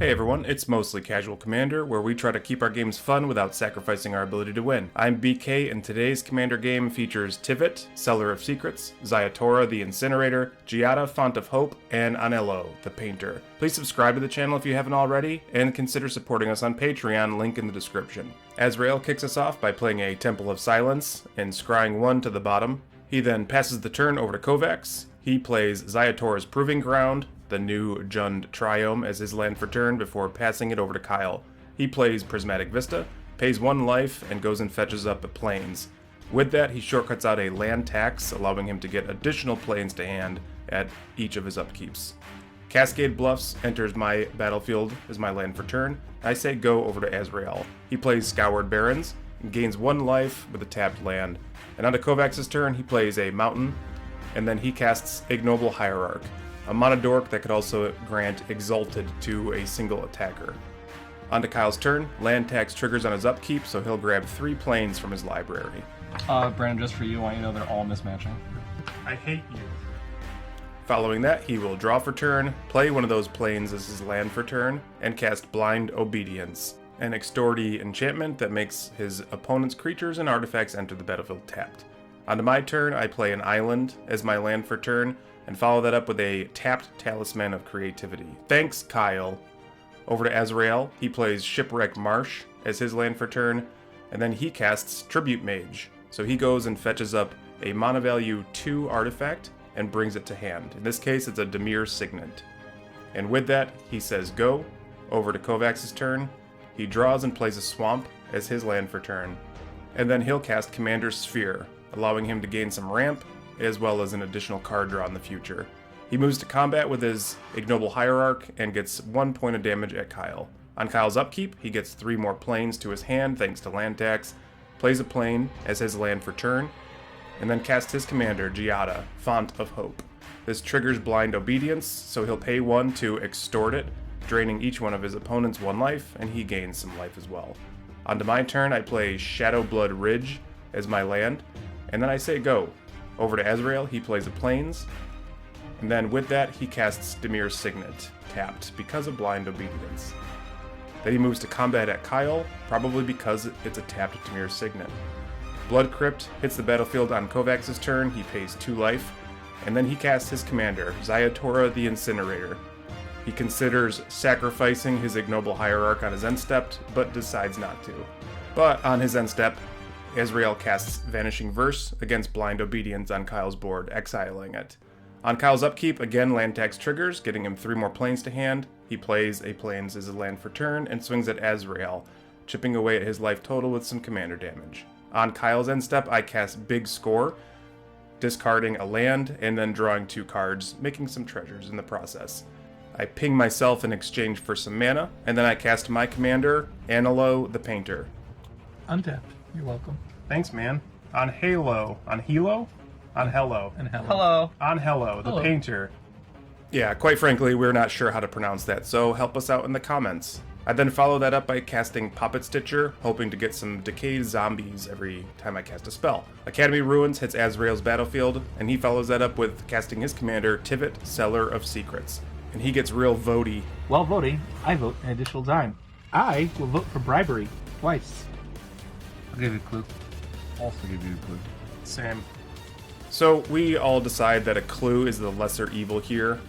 Hey everyone, it's Mostly Casual Commander, where we try to keep our games fun without sacrificing our ability to win. I'm BK, and today's Commander game features Tivit, Seller of Secrets, Ziatora, the Incinerator, Giada, Font of Hope, and Anhelo, the Painter. Please subscribe to the channel if you haven't already, and consider supporting us on Patreon, link in the description. Azrael kicks us off by playing a Temple of Silence, and scrying 1 to the bottom. He then passes the turn over to Kovacs. He plays Ziatora's Proving Ground, the new Jund Triome, as his land for turn before passing it over to Kyle. He plays Prismatic Vista, pays 1 life, and goes and fetches up the plains. With that, he shortcuts out a land tax, allowing him to get additional plains to hand at each of his upkeeps. Cascade Bluffs enters my battlefield as my land for turn. I say go over to Azrael. He plays Scoured Barrens, and gains 1 life with a tapped land. And on to Kovacs' turn, he plays a mountain, and then he casts Ignoble Hierarch, a mana dork that could also grant Exalted to a single attacker. On to Kyle's turn, land tax triggers on his upkeep, so he'll grab 3 plains from his library. Brandon, just for you, I want you to know they're all mismatching. I hate you. Following that, he will draw for turn, play one of those plains as his land for turn, and cast Blind Obedience, an extorty enchantment that makes his opponent's creatures and artifacts enter the battlefield tapped. Onto my turn, I play an island as my land for turn, and follow that up with a tapped Talisman of Creativity. Thanks, Kyle. Over to Azrael, he plays Shipwreck Marsh as his land for turn, and then he casts Tribute Mage. So he goes and fetches up a mana value 2 artifact and brings it to hand. In this case, it's a Dimir Signet. And with that, he says go. Over to Kovacs' turn, he draws and plays a Swamp as his land for turn, and then he'll cast Commander's Sphere, allowing him to gain some ramp, as well as an additional card draw in the future. He moves to combat with his Ignoble Hierarch and gets 1 point of damage at Kyle. On Kyle's upkeep, he gets 3 more plains to his hand thanks to land tax, plays a plain as his land for turn, and then casts his commander, Giada, Font of Hope. This triggers Blind Obedience, so he'll pay 1 to extort it, draining each one of his opponents 1 life, and he gains some life as well. Onto my turn, I play Shadowblood Ridge as my land, and then I say go. Over to Azrael, he plays a plains, and then with that, he casts Dimir Signet, tapped, because of Blind Obedience. Then he moves to combat at Kyle, probably because it's a tapped Dimir Signet. Blood Crypt hits the battlefield on Kovacs' turn, he pays 2 life, and then he casts his commander, Ziatora the Incinerator. He considers sacrificing his Ignoble Hierarch on his end step, but decides not to. But on his end step, Azrael casts Vanishing Verse against Blind Obedience on Kyle's board, exiling it. On Kyle's upkeep, again land tax triggers, getting him 3 more plains to hand. He plays a plains as a land for turn and swings at Azrael, chipping away at his life total with some commander damage. On Kyle's end step, I cast Big Score, discarding a land and then drawing 2 cards, making some treasures in the process. I ping myself in exchange for some mana, and then I cast my commander, Anhelo the Painter. Untapped. You're welcome. Thanks, man. Anhelo. Anhelo? Anhelo. Hello. Anhelo, the Hello. Painter. Yeah, quite frankly, we're not sure how to pronounce that, so help us out in the comments. I then follow that up by casting Puppet Stitcher, hoping to get some decayed zombies every time I cast a spell. Academy Ruins hits Azrael's battlefield, and he follows that up with casting his commander, Tivit, Seller of Secrets. And he gets real votey. While voting, I vote an additional dime. I will vote for bribery twice. I'll give you a clue. Also give you a clue. Same. So we all decide that a clue is the lesser evil here.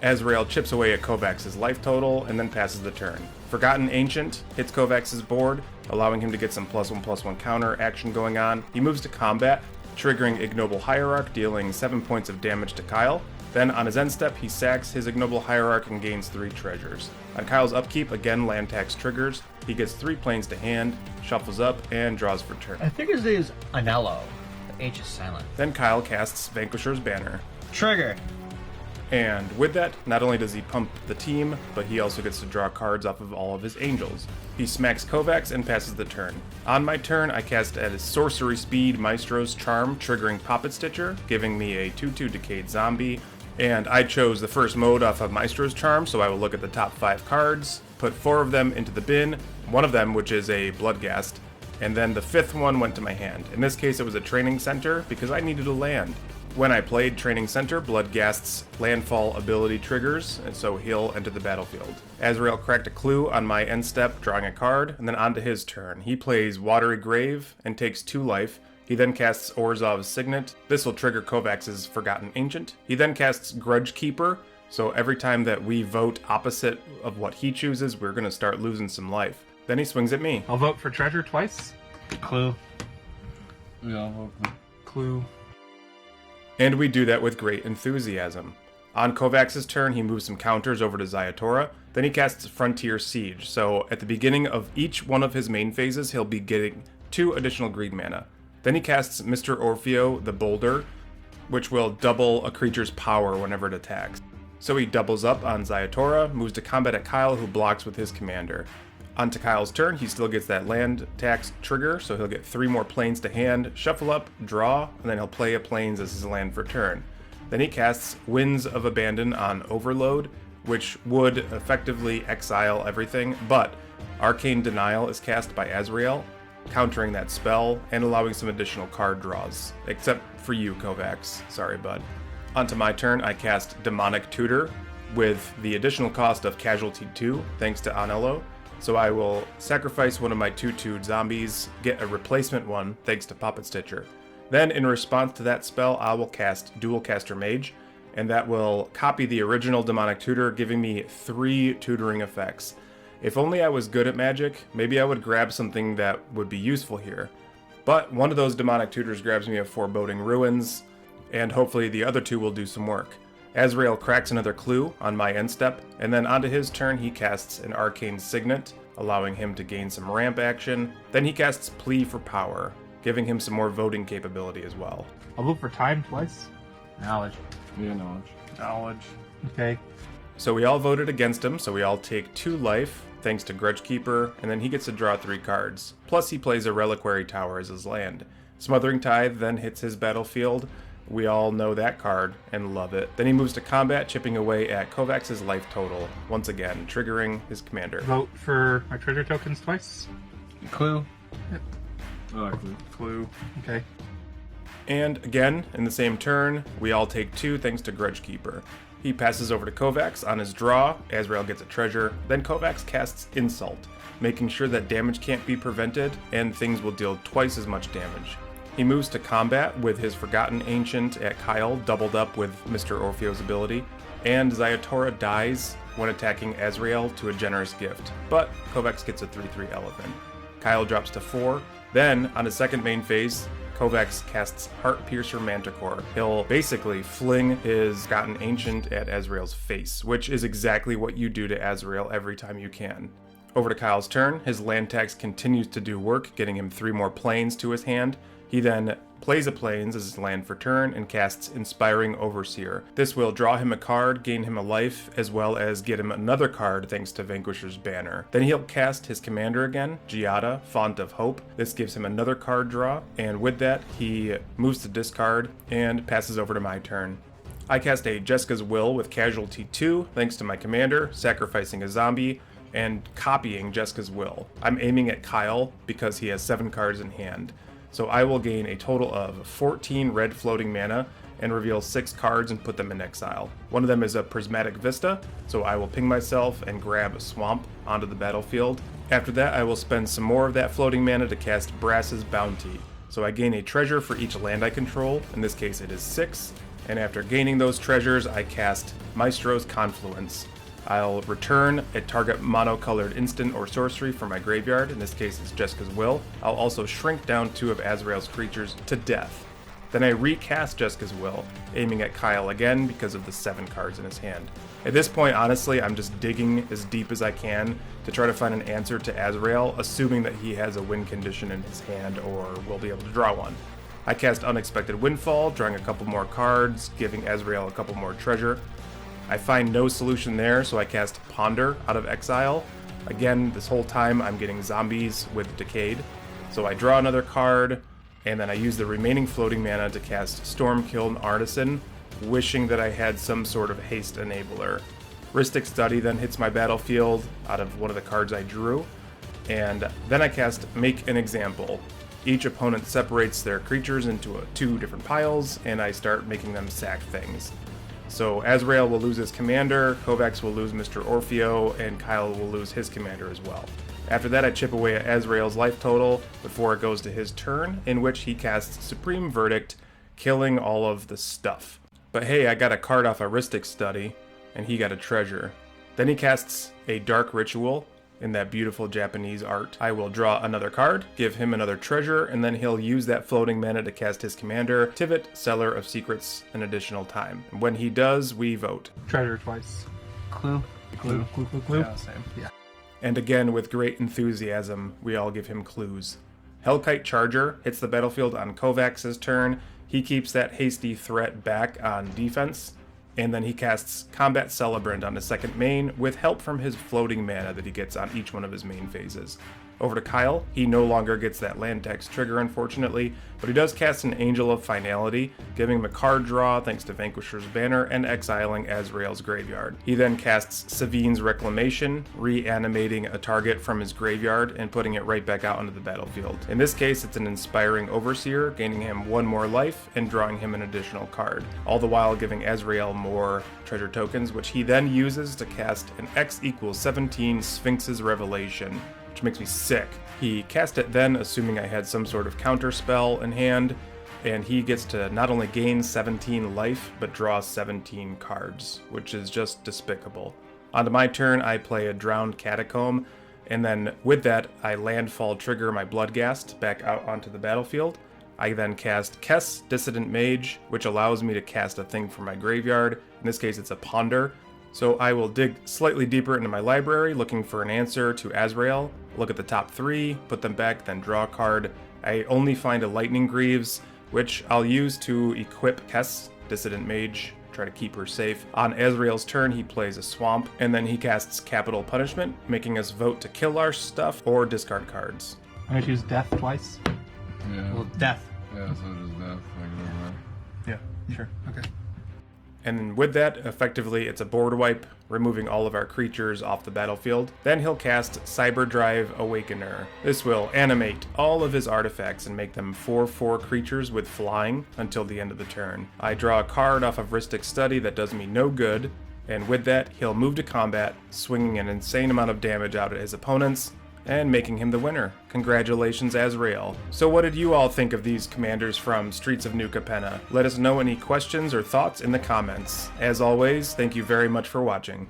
Azrael chips away at Kovacs' life total and then passes the turn. Forgotten Ancient hits Kovacs' board, allowing him to get some +1/+1 counter action going on. He moves to combat, triggering Ignoble Hierarch, dealing 7 points of damage to Kyle. Then on his end step, he sacks his Ignoble Hierarch and gains 3 treasures. On Kyle's upkeep, again land tax triggers. He gets 3 plains to hand, shuffles up, and draws for turn. I think his name is Anhelo. The H is silent. Then Kyle casts Vanquisher's Banner. Trigger. And with that, not only does he pump the team, but he also gets to draw cards off of all of his angels. He smacks Kovacs and passes the turn. On my turn, I cast at his sorcery speed Maestro's Charm, triggering Puppet Stitcher, giving me a 2/2 decayed zombie. And I chose the first mode off of Maestro's Charm, so I will look at the top 5 cards, put 4 of them into the bin, one of them, which is a Bloodghast, and then the 5th one went to my hand. In this case, it was a training center because I needed a land. When I played Training Center, Bloodghast's landfall ability triggers, and so he'll enter the battlefield. Azrael cracked a clue on my end step, drawing a card, and then onto his turn. He plays Watery Grave and takes 2 life. He then casts Orzhov's Signet. This will trigger Kovacs's Forgotten Ancient. He then casts Grudge Keeper, so every time that we vote opposite of what he chooses, we're going to start losing some life. Then he swings at me. I'll vote for treasure twice. Clue. Yeah, I'll vote for Clue. And we do that with great enthusiasm. On Kovacs's turn, he moves some counters over to Ziatora. Then he casts Frontier Siege, so at the beginning of each one of his main phases, he'll be getting 2 additional green mana. Then he casts Mr. Orfeo the Boulder, which will double a creature's power whenever it attacks. So he doubles up on Ziatora, moves to combat at Kyle, who blocks with his commander. On to Kyle's turn, he still gets that land tax trigger, so he'll get 3 more planes to hand, shuffle up, draw, and then he'll play a planes as his land for turn. Then he casts Winds of Abandon on Overload, which would effectively exile everything, but Arcane Denial is cast by Azrael, countering that spell and allowing some additional card draws. Except for you, Kovacs. Sorry, bud. Onto my turn, I cast Demonic Tutor with the additional cost of Casualty 2, thanks to Anhelo. So I will sacrifice one of my 2/2 zombies, get a replacement one, thanks to Puppet Stitcher. Then, in response to that spell, I will cast Dual Caster Mage, and that will copy the original Demonic Tutor, giving me 3 tutoring effects. If only I was good at magic, maybe I would grab something that would be useful here. But one of those Demonic Tutors grabs me a Foreboding Ruins, and hopefully the other 2 will do some work. Azrael cracks another clue on my end step, and then onto his turn he casts an Arcane Signet, allowing him to gain some ramp action. Then he casts Plea for Power, giving him some more voting capability as well. I'll vote for time twice. Knowledge. yeah, knowledge. Knowledge. Okay. So we all voted against him, so we all take 2 life, thanks to Grudge Keeper, and then he gets to draw 3 cards. Plus he plays a Reliquary Tower as his land. Smothering Tithe then hits his battlefield. We all know that card and love it. Then he moves to combat, chipping away at Kovacs's life total, once again, triggering his commander. Vote for my treasure tokens twice. Clue. Oh, actually. Clue. Okay. And again, in the same turn, we all take 2 thanks to Grudge Keeper. He passes over to Kovacs on his draw, Azrael gets a treasure, then Kovacs casts Insult, making sure that damage can't be prevented and things will deal twice as much damage. He moves to combat with his Forgotten Ancient at Kyle, doubled up with Mr. Orfeo's ability, and Ziatora dies when attacking Azrael to a generous gift, but Kovacs gets a 3/3 elephant. Kyle drops to 4, then, on his second main phase, Kovacs casts Heart Piercer Manticore. He'll basically fling his Forgotten Ancient at Azrael's face, which is exactly what you do to Azrael every time you can. Over to Kyle's turn, his land tax continues to do work, getting him 3 more planes to his hand. He then plays a plains as his land for turn and casts Inspiring Overseer. This will draw him a card, gain him a life, as well as get him another card thanks to Vanquisher's Banner. Then he'll cast his commander again, Giada, Font of Hope. This gives him another card draw, and with that, he moves to discard and passes over to my turn. I cast a Jeska's Will with Casualty 2, thanks to my commander, sacrificing a zombie, and copying Jeska's Will. I'm aiming at Kyle because he has 7 cards in hand. So I will gain a total of 14 red floating mana and reveal 6 cards and put them in exile. One of them is a Prismatic Vista, so I will ping myself and grab a Swamp onto the battlefield. After that, I will spend some more of that floating mana to cast Brass's Bounty. So I gain a treasure for each land I control, in this case it is 6, and after gaining those treasures, I cast Maestro's Confluence. I'll return a target monocolored instant or sorcery from my graveyard, in this case it's Jeska's Will. I'll also shrink down 2 of Azrael's creatures to death. Then I recast Jeska's Will, aiming at Kyle again because of the 7 cards in his hand. At this point, honestly, I'm just digging as deep as I can to try to find an answer to Azrael, assuming that he has a win condition in his hand or will be able to draw one. I cast Unexpected Windfall, drawing a couple more cards, giving Azrael a couple more treasure. I find no solution there, so I cast Ponder out of exile. Again, this whole time I'm getting zombies with Decayed. So I draw another card, and then I use the remaining floating mana to cast Stormkiln Artisan, wishing that I had some sort of haste enabler. Rhystic Study then hits my battlefield out of one of the cards I drew, and then I cast Make an Example. Each opponent separates their creatures into two different piles, and I start making them sack things. So Azrael will lose his commander, Kovacs will lose Mr. Orfeo, and Kyle will lose his commander as well. After that, I chip away at Azrael's life total before it goes to his turn, in which he casts Supreme Verdict, killing all of the stuff. But hey, I got a card off Heuristic Study, and he got a treasure. Then he casts a Dark Ritual in that beautiful Japanese art. I will draw another card, give him another treasure, and then he'll use that floating mana to cast his commander, Tivit, Seller of Secrets, an additional time. And when he does, we vote. Treasure twice. Clue. Clue. Yeah, same. Yeah. And again, with great enthusiasm, we all give him clues. Hellkite Charger hits the battlefield on Kovacs' turn. He keeps that hasty threat back on defense. And then he casts Combat Celebrant on his second main with help from his floating mana that he gets on each one of his main phases. Over to Kyle, he no longer gets that land tax trigger unfortunately, but he does cast an Angel of Finality, giving him a card draw thanks to Vanquisher's Banner and exiling Azrael's graveyard. He then casts Savine's Reclamation, reanimating a target from his graveyard and putting it right back out onto the battlefield. In this case, it's an Inspiring Overseer, gaining him one more life and drawing him an additional card, all the while giving Azrael more treasure tokens, which he then uses to cast an X equals 17 Sphinx's Revelation, which makes me sick. He cast it then, assuming I had some sort of counter spell in hand, and he gets to not only gain 17 life, but draw 17 cards, which is just despicable. Onto my turn, I play a Drowned Catacomb, and then with that, I landfall trigger my Bloodghast back out onto the battlefield. I then cast Kess, Dissident Mage, which allows me to cast a thing from my graveyard. In this case, it's a Ponder. So I will dig slightly deeper into my library, looking for an answer to Azrael, look at the top three, put them back, then draw a card. I only find a Lightning Greaves, which I'll use to equip Kess, Dissident Mage, try to keep her safe. On Azrael's turn, he plays a Swamp, and then he casts Capital Punishment, making us vote to kill our stuff or discard cards. I'm going to choose death twice. Yeah. Well, death. Yeah, so just death. Yeah, sure. Okay. And with that, effectively, it's a board wipe, removing all of our creatures off the battlefield. Then he'll cast Cyberdrive Awakener. This will animate all of his artifacts and make them 4/4 creatures with flying until the end of the turn. I draw a card off of Heuristic Study that does me no good, and with that, he'll move to combat, swinging an insane amount of damage out at his opponents, and making him the winner. Congratulations, Azrael. So what did you all think of these commanders from Streets of New Capenna? Let us know any questions or thoughts in the comments. As always, thank you very much for watching.